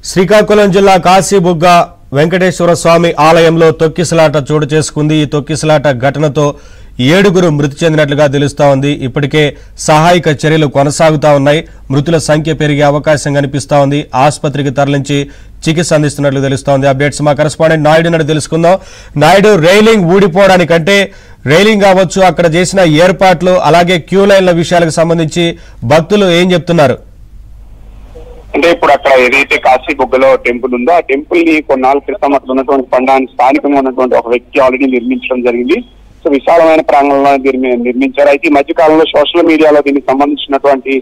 శ్రీకాకుళం జిల్లా కాశీబుగ్గ వెంకటేశ్వర స్వామి ఆలయంలో తొక్కిసలాట చోటు చేసుకుంది। ఈ తొక్కిసలాట ఘటనతో 7 మృతి చెందినట్లుగా తెలుస్తోంది। ఇప్పటికే సహాయక చర్యలు కొనసాగుతా ఉన్నాయి। మృతుల సంఖ్య పెరిగే అవకాశం కనిపిస్తా ఉంది। ఆసుపత్రికి తరలించి చికిత్స అందిస్తున్నట్లు తెలుస్తోంది। అప్డేట్స్ మా కరెస్పాండెంట్ నాయుడు నుండి తెలుసుకుందాం। నాయుడు, రైలింగ్ ఊడిపోవడానికంటే రైలింగ్ కావచ్చు, అక్కడ చేసిన ఏర్పాట్లు అలాగే క్యూ లైన్ల విషయాలకు సంబంధించి భక్తులు ఏం చెప్తున్నారు? అంటే ఇప్పుడు అక్కడ ఏదైతే కాశీబుగ్గలో టెంపుల్ ఉందో ఆ టెంపుల్ ని కొన్నాళ్ళ క్రితం అక్కడ ఉన్నటువంటి పండాన్ని స్థానికంగా ఉన్నటువంటి ఒక వ్యక్తి ఆల్రెడీ నిర్మించడం జరిగింది। సో విశాలమైన ప్రాంగణంలో నిర్మించారు। అయితే ఈ మధ్య కాలంలో సోషల్ మీడియాలో దీనికి సంబంధించినటువంటి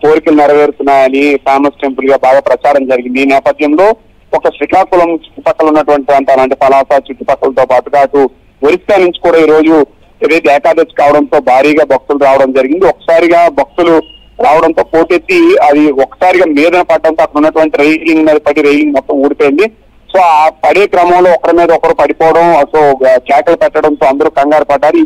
కోరికలు నెరవేరుతున్నాయని ఫేమస్ టెంపుల్ గా బాగా ప్రచారం జరిగింది। ఈ నేపథ్యంలో ఒక శ్రీకాకుళం చుట్టుపక్కల ఉన్నటువంటి ప్రాంతాలు అంటే పలాస చుట్టుపక్కలతో పాటుగా అటు ఒరిస్సా నుంచి కూడా ఈ రోజు ఏదైతే ఏకాదశి కావడంతో భారీగా భక్తులు రావడం జరిగింది। ఒకసారిగా భక్తులు రావడంతో పోటెత్తి అది ఒకసారిగా మీద పడడంతో అక్కడ ఉన్నటువంటి రైలింగ్ మీద పడి రైలింగ్ మొత్తం ఊడిపోయింది। సో ఆ పడే క్రమంలో ఒకరి మీద ఒకరు పడిపోవడం, సో కేకలు పెట్టడంతో అందరూ కంగారు పడ్డారు।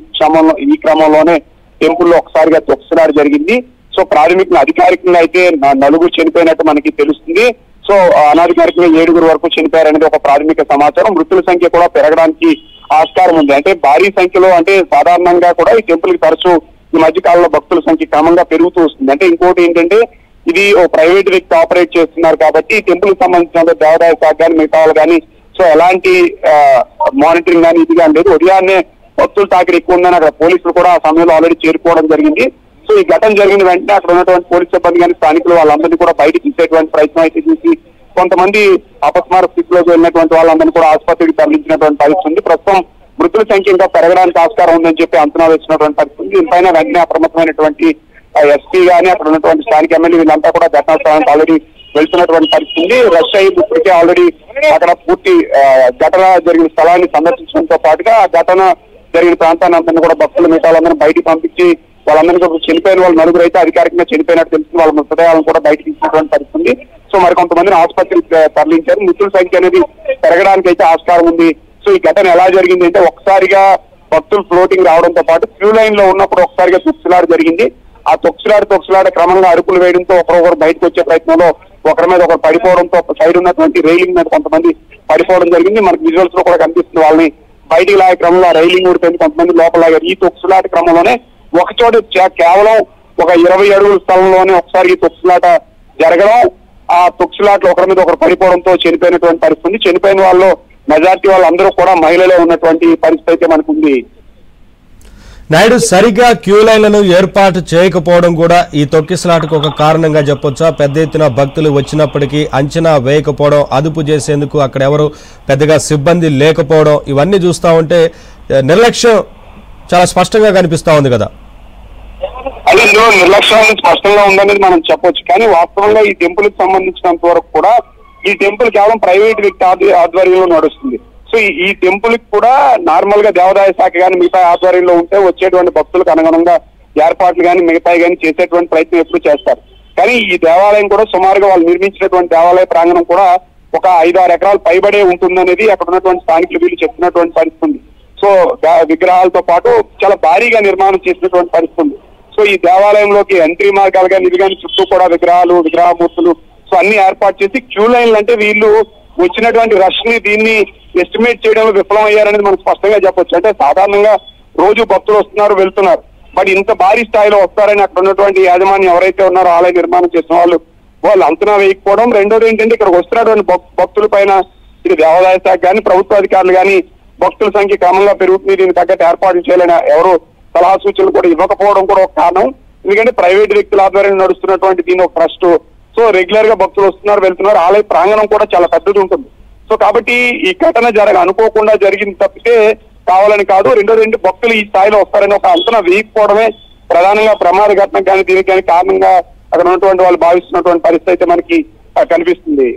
ఈ క్రమంలోనే టెంపుల్లో ఒకసారిగా తొక్కిసలాట జరిగింది। సో ప్రాథమికంగా అధికారికంగా అయితే 4 చనిపోయినట్టు మనకి తెలుస్తుంది। సో అనధికారికంగా 7 వరకు చనిపోయారనేది ఒక ప్రాథమిక సమాచారం। మృతుల సంఖ్య కూడా పెరగడానికి ఆస్కారం ఉంది। అంటే భారీ సంఖ్యలో, అంటే సాధారణంగా కూడా ఈ టెంపుల్ కి తరచూ ఈ మధ్య కాలంలో భక్తుల సంఖ్య క్రమంగా పెరుగుతూ వస్తుంది। అంటే ఇంకోటి ఏంటంటే ఇది ఓ ప్రైవేట్ వ్యక్తి ఆపరేట్ చేస్తున్నారు కాబట్టి ఈ టెంపుల్ కి సంబంధించిన దేవాదాయ శాఖ కానీ మిగతా వాళ్ళు కానీ సో ఎలాంటి మానిటరింగ్ కానీ ఇది కానీ లేదు। ఉదయాన్నే భక్తుల తాకిడి ఎక్కువ ఉందని అక్కడ పోలీసులు కూడా ఆ సమయంలో ఆల్రెడీ చేరుకోవడం జరిగింది। సో ఈ ఘటన జరిగిన వెంటనే అక్కడ ఉన్నటువంటి పోలీస్ సిబ్బంది కానీ స్థానికులు వాళ్ళందరినీ కూడా బయటకు తీసేటువంటి ప్రయత్నం అయితే చేసి కొంతమంది అపస్మార స్థితిలోకి వెళ్ళినటువంటి వాళ్ళందరినీ కూడా ఆసుపత్రికి తరలించినటువంటి పరిస్థితి ఉంది। ప్రస్తుతం మృతుల సంఖ్య ఇంకా పెరగడానికి ఆస్కారం ఉందని చెప్పి అంచనా వేసినటువంటి పరిస్థితి। దీనిపైన వెంటనే అప్రమత్తమైనటువంటి ఎస్పీ గానీ అక్కడ ఉన్నటువంటి స్థానిక ఎమ్మెల్యే వీళ్ళంతా కూడా ఘటనా స్థలానికి ఆల్రెడీ వెళ్తున్నటువంటి పరిస్థితి। రష్ అయ్యి ఇప్పటికే ఆల్రెడీ అక్కడ పూర్తి ఘటన జరిగిన స్థలాన్ని సందర్శించడంతో పాటుగా ఆ ఘటన జరిగిన ప్రాంతాన్ని అందరినీ కూడా భక్తులు మిగతా వాళ్ళందరూ బయటికి పంపించి వాళ్ళందరినీ చనిపోయిన వాళ్ళు 4 అయితే అధికారికంగా చనిపోయినట్టు తెలుస్తుంది। వాళ్ళ మృతదేహాలను కూడా బయటకి ఇచ్చినటువంటి పరిస్థితి। సో మరి కొంతమందిని ఆసుపత్రికి తరలించారు। మృతుల సంఖ్య అనేది పెరగడానికి అయితే ఆస్కారం ఉంది। సో ఈ ఘటన ఎలా జరిగింది అంటే ఒకసారిగా భక్తులు ఫ్లోటింగ్ రావడంతో పాటు క్యూ లైన్ లో ఉన్నప్పుడు ఒకసారిగా తొక్కిసలాట జరిగింది। ఆ తొక్కిసలాట క్రమంగా అరుపులు వేయడంతో ఒకరొకరు బయటకు వచ్చే ప్రయత్నంలో ఒకరి మీద ఒకరు పడిపోవడంతో సైడ్ ఉన్నటువంటి రైలింగ్ మీద కొంతమంది పడిపోవడం జరిగింది। మనకి విజువల్స్ లో కూడా కనిపిస్తుంది। వాళ్ళని బయటికి లాగే క్రమంలో రైలింగ్ ఊడిపోయింది, కొంతమంది లోపల లాగారు। ఈ తొక్కిసలాట క్రమంలోనే ఒకచోట కేవలం ఒక 20 అడుగుల స్థలంలోనే ఒకసారి తొక్కిసలాట జరగడం, ఆ తొక్కిసలాటలో ఒకరి మీద ఒకరు పడిపోవడంతో చనిపోయినటువంటి పరిస్థితి। చనిపోయిన వాళ్ళు మెజార్టీ వాళ్ళందరూ కూడా మహిళలే ఉన్నటువంటి పరిస్థితి అయితే మనకు ఉంది। నాయుడు, సరిగ్గా క్యూ లైన్లను ఏర్పాటు చేయకపోవడం కూడా ఈ తొక్కిసలాటకు ఒక కారణంగా చెప్పొచ్చా? పెద్ద ఎత్తున భక్తులు వచ్చినప్పటికీ అంచనా వేయకపోవడం, అదుపు చేసేందుకు అక్కడ ఎవరు పెద్దగా సిబ్బంది లేకపోవడం, ఇవన్నీ చూస్తా ఉంటే నిర్లక్ష్యం చాలా స్పష్టంగా కనిపిస్తా ఉంది కదా? అదే నిర్లక్ష్యం స్పష్టంగా ఉందనేది మనం చెప్పొచ్చు। కానీ వాస్తవంగా ఈ టెంపుల్ కి సంబంధించినంత వరకు కూడా ఈ టెంపుల్ కేవలం ప్రైవేట్ వ్యక్తి ఆధ్వర్యంలో నడుస్తుంది। సో ఈ టెంపుల్ కి కూడా నార్మల్ గా దేవాదాయ శాఖ కానీ మిగతా ఆధ్వర్యంలో ఉంటే వచ్చేటువంటి భక్తులకు అనుగుణంగా ఏర్పాట్లు కానీ మిగతాయి కానీ చేసేటువంటి ప్రయత్నం ఎప్పుడు చేస్తారు। కానీ ఈ దేవాలయం కూడా సుమారుగా వాళ్ళు నిర్మించినటువంటి దేవాలయ ప్రాంగణం కూడా ఒక 5-6 ఎకరాలు పైబడే ఉంటుందనేది అక్కడ ఉన్నటువంటి స్థానికులు వీళ్ళు చెప్తున్నటువంటి పరిస్థితి ఉంది। సో విగ్రహాలతో పాటు చాలా భారీగా నిర్మాణం చేసినటువంటి పరిస్థితి ఉంది। సో ఈ దేవాలయంలోకి ఎంట్రీ మార్గాలు కానీ ఇది కానీ చుట్టూ కూడా విగ్రహాలు, విగ్రహమూర్తులు సో అన్ని ఏర్పాటు చేసి క్యూ లైన్లు అంటే వీళ్ళు వచ్చినటువంటి రష్ ని దీన్ని ఎస్టిమేట్ చేయడంలో విఫలం అయ్యారనేది మనం స్పష్టంగా చెప్పొచ్చు। అంటే సాధారణంగా రోజు భక్తులు వస్తున్నారు వెళ్తున్నారు, బట్ ఇంత భారీ స్థాయిలో వస్తారని అక్కడ ఉన్నటువంటి యాజమాన్యం ఎవరైతే ఉన్నారో ఆలయ నిర్మాణం చేసిన వాళ్ళు అంచనా వేయకపోవడం। రెండోది ఏంటంటే ఇక్కడికి వస్తున్నటువంటి భక్తుల పైన ఇది దేవాదాయ శాఖ కానీ ప్రభుత్వ అధికారులు కానీ భక్తుల సంఖ్య క్రమంగా పెరుగుతుంది, దీనికి తగ్గట్టు ఏర్పాట్లు చేయాలని ఎవరు సలహా సూచనలు కూడా ఇవ్వకపోవడం కూడా ఒక కారణం। ఎందుకంటే ప్రైవేట్ వ్యక్తుల ఆధ్వర్యంలో నడుస్తున్నటువంటి దీని ఒక ట్రస్ట్, సో రెగ్యులర్ గా భక్తులు వస్తున్నారు వెళ్తున్నారు, ఆలయ ప్రాంగణం కూడా చాలా పెద్దది ఉంటుంది। సో కాబట్టి ఈ ఘటన అనుకోకుండా జరిగింది తప్పితే కావాలని కాదు। రెండోది ఏంటి, భక్తులు ఈ స్థాయిలో వస్తారని ఒక అంచనా వేయకపోవడమే ప్రధానంగా ప్రమాద ఘటన కానీ దీనికి కానీ కారణంగా అక్కడ ఉన్నటువంటి వాళ్ళు భావిస్తున్నటువంటి పరిస్థితి అయితే మనకి కనిపిస్తుంది।